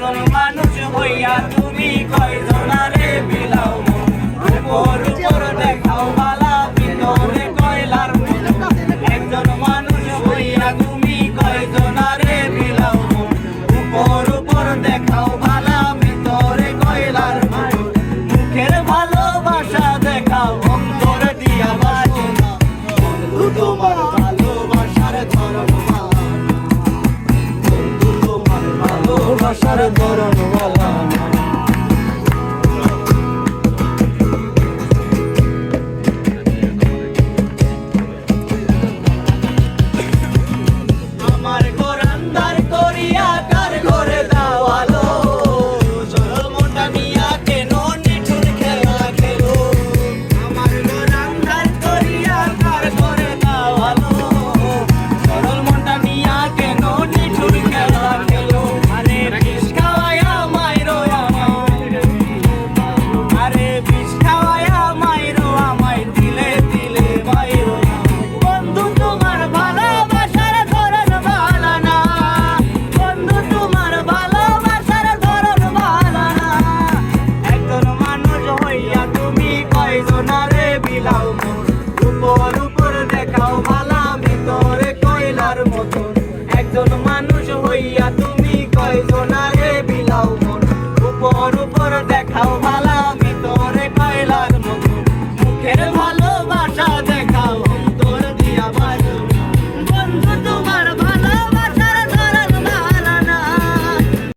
একজন মানুষ হইয়া তুমি কয়জনারে বিলাও মন উপর উপর দেখাও বালা ভিতরে কয়লার মন একজন মানুষ হইয়া তুমি কয়জনারে বিলাও মন উপর উপর দেখাও বালা ভিতরে কয়লার মন মুখের ভালোবাসা দেখাও অন্তর দিয়া বাসো না বন্ধু তোমার ভালোবাসার ধরন বন্ধু তোমার ভালোবাসার ধরন